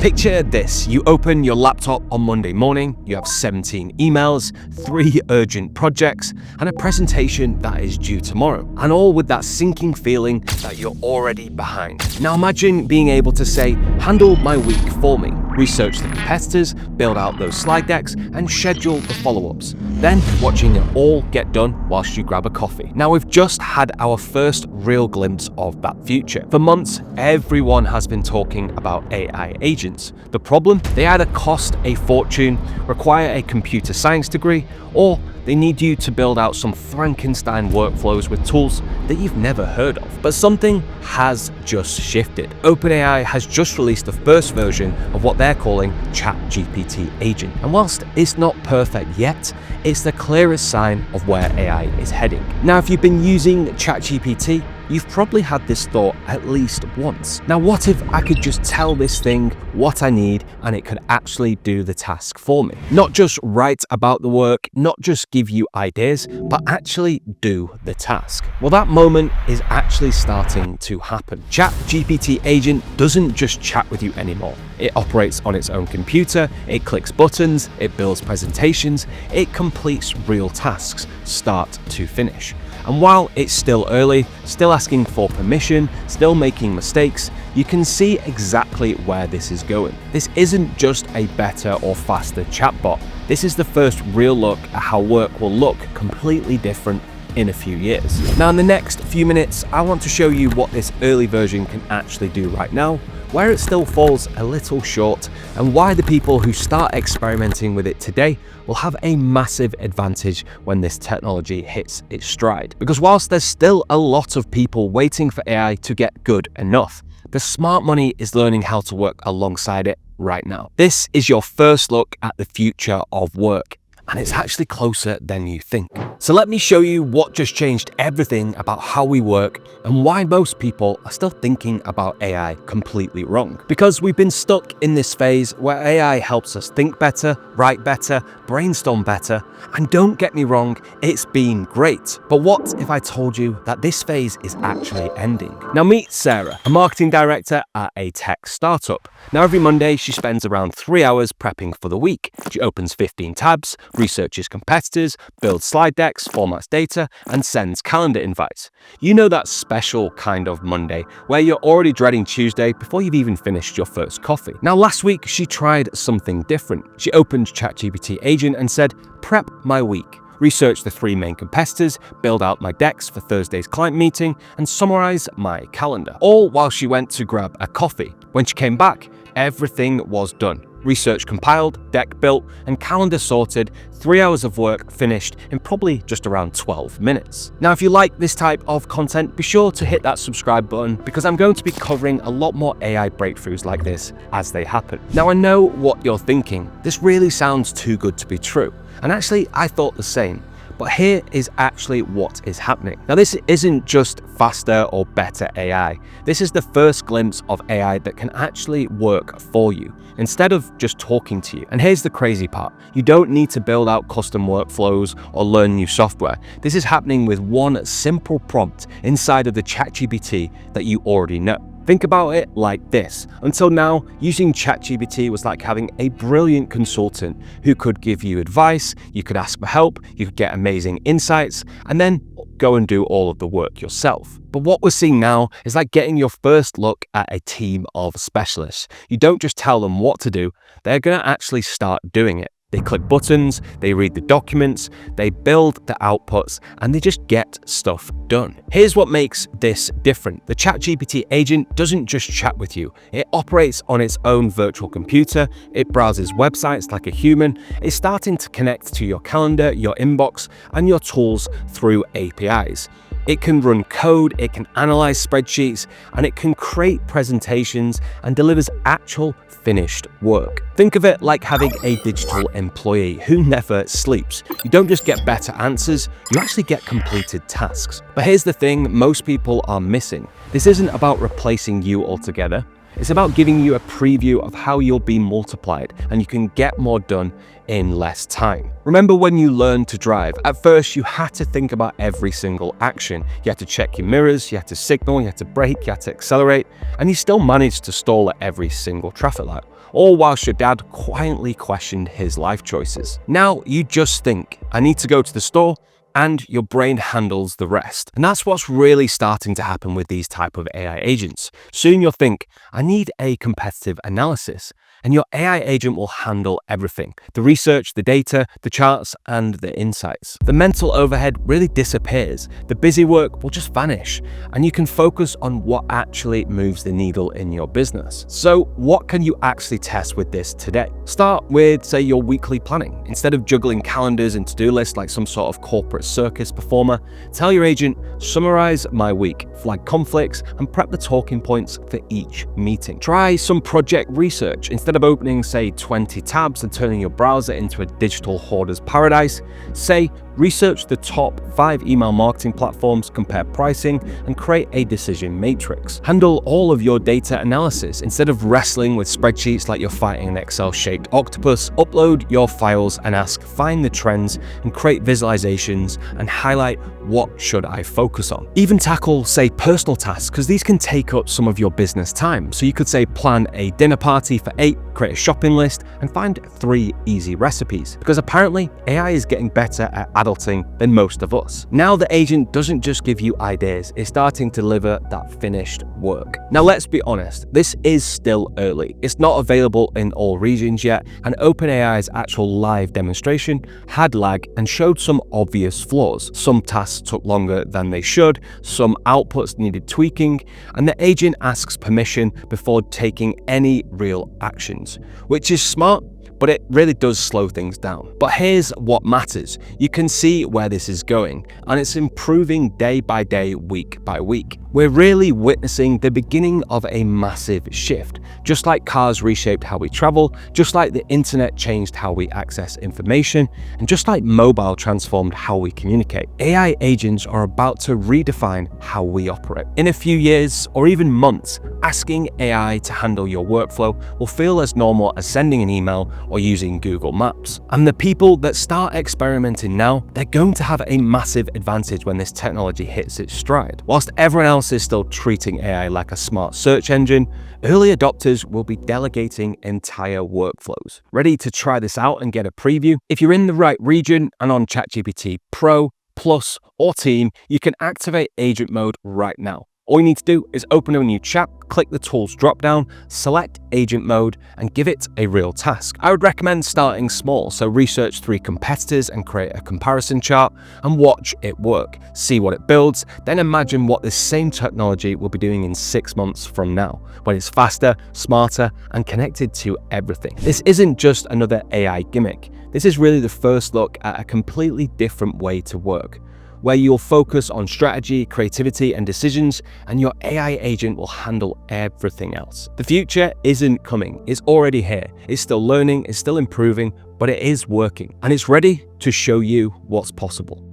Picture this, you open your laptop on Monday morning, you have 17 emails, 3 urgent projects, and a presentation that is due tomorrow, and all with that sinking feeling that you're already behind. Now imagine being able to say, handle my week for me, research the competitors, build out those slide decks, and schedule the follow-ups, then watching it all get done whilst you grab a coffee. Now we've just had our first real glimpse of that future. For months, everyone has been talking about AI agents. The problem? They either cost a fortune, require a computer science degree, or they need you to build out some Frankenstein workflows with tools that you've never heard of. But something has just shifted. OpenAI has just released the first version of what they're calling ChatGPT Agent. And whilst it's not perfect yet, it's the clearest sign of where AI is heading. Now, if you've been using ChatGPT, you've probably had this thought at least once. Now, what if I could just tell this thing what I need and it could actually do the task for me? Not just write about the work, not just give you ideas, but actually do the task. Well, that moment is actually starting to happen. ChatGPT Agent doesn't just chat with you anymore. It operates on its own computer, it clicks buttons, it builds presentations, it completes real tasks, start to finish. And while it's still early, still asking for permission, still making mistakes, you can see exactly where this is going. This isn't just a better or faster chatbot. This is the first real look at how work will look completely different in a few years. Now, in the next few minutes, I want to show you what this early version can actually do right now, where it still falls a little short, and why the people who start experimenting with it today will have a massive advantage when this technology hits its stride. Because whilst there's still a lot of people waiting for AI to get good enough, the smart money is learning how to work alongside it right now. This is your first look at the future of work, and it's actually closer than you think. So let me show you what just changed everything about how we work and why most people are still thinking about AI completely wrong. Because we've been stuck in this phase where AI helps us think better, write better, brainstorm better, and don't get me wrong, it's been great. But what if I told you that this phase is actually ending? Now meet Sarah, a marketing director at a tech startup. Now every Monday, she spends around 3 hours prepping for the week. She opens 15 tabs, researches competitors, builds slide decks, formats data, and sends calendar invites. You know that special kind of Monday where you're already dreading Tuesday before you've even finished your first coffee. Now last week, she tried something different. She opened ChatGPT Agent and said, prep my week. Research the 3 main competitors, build out my decks for Thursday's client meeting, and summarize my calendar. All while she went to grab a coffee. When she came back, everything was done. Research compiled, deck built, and calendar sorted, 3 hours of work finished in probably just around 12 minutes. Now, if you like this type of content, be sure to hit that subscribe button because I'm going to be covering a lot more AI breakthroughs like this as they happen. Now, I know what you're thinking. This really sounds too good to be true. And actually, I thought the same. But here is actually what is happening. Now, this isn't just faster or better AI. This is the first glimpse of AI that can actually work for you instead of just talking to you. And here's the crazy part. You don't need to build out custom workflows or learn new software. This is happening with one simple prompt inside of the ChatGPT that you already know. Think about it like this. Until now, using ChatGPT was like having a brilliant consultant who could give you advice, you could ask for help, you could get amazing insights, and then go and do all of the work yourself. But what we're seeing now is like getting your first look at a team of specialists. You don't just tell them what to do, they're going to actually start doing it. They click buttons, they read the documents, they build the outputs, and they just get stuff done. Here's what makes this different. The ChatGPT agent doesn't just chat with you. It operates on its own virtual computer. It browses websites like a human. It's starting to connect to your calendar, your inbox, and your tools through APIs. It can run code, it can analyze spreadsheets, and it can create presentations and delivers actual finished work. Think of it like having a digital employee who never sleeps. You don't just get better answers, you actually get completed tasks. But here's the thing most people are missing. This isn't about replacing you altogether. It's about giving you a preview of how you'll be multiplied and you can get more done in less time. Remember when you learned to drive? At first, you had to think about every single action. You had to check your mirrors, you had to signal, you had to brake, you had to accelerate, and you still managed to stall at every single traffic light. all whilst your dad quietly questioned his life choices. Now you just think, I need to go to the store, and your brain handles the rest. And that's what's really starting to happen with these type of AI agents. Soon you'll think, I need a competitive analysis, and your AI agent will handle everything: the research, the data, the charts, and the insights. The mental overhead really disappears. The busy work will just vanish, and you can focus on what actually moves the needle in your business. So what can you actually test with this today? Start with, say, your weekly planning. Instead of juggling calendars and to-do lists like some sort of corporate circus performer, tell your agent, summarize my week, flag conflicts, and prep the talking points for each meeting. Try some project research. Instead of opening, say, 20 tabs and turning your browser into a digital hoarder's paradise, say, research the top 5 email marketing platforms, compare pricing, and create a decision matrix. Handle all of your data analysis. Instead of wrestling with spreadsheets like you're fighting an Excel-shaped octopus, upload your files and ask, find the trends, and create visualizations and highlight what should I focus on. Even tackle, say, personal tasks, because these can take up some of your business time. So you could say, plan a dinner party for 8, create a shopping list, and find 3 easy recipes. Because apparently AI is getting better at adulting than most of us. Now the agent doesn't just give you ideas, it's starting to deliver that finished work. Now let's be honest, this is still early. It's not available in all regions yet, and OpenAI's actual live demonstration had lag and showed some obvious flaws. Some tasks took longer than they should, some outputs needed tweaking, and the agent asks permission before taking any real actions, which is smart, but it really does slow things down. But here's what matters. You can see where this is going, and it's improving day by day, week by week. We're really witnessing the beginning of a massive shift. Just like cars reshaped how we travel, just like the internet changed how we access information, and just like mobile transformed how we communicate, AI agents are about to redefine how we operate. In a few years, or even months, asking AI to handle your workflow will feel as normal as sending an email or using Google Maps. And the people that start experimenting now, they're going to have a massive advantage when this technology hits its stride. Whilst everyone else is still treating AI like a smart search engine, early adopters will be delegating entire workflows. Ready to try this out and get a preview? If you're in the right region and on ChatGPT Pro, Plus, or Team, you can activate agent mode right now. All you need to do is open a new chat, click the tools dropdown, select agent mode, and give it a real task. I would recommend starting small, so research 3 competitors and create a comparison chart and watch it work. See what it builds, then imagine what this same technology will be doing in 6 months from now, when it's faster, smarter, and connected to everything. This isn't just another AI gimmick. This is really the first look at a completely different way to work, where you'll focus on strategy, creativity, and decisions, and your AI agent will handle everything else. The future isn't coming, it's already here. It's still learning, it's still improving, but it is working, and it's ready to show you what's possible.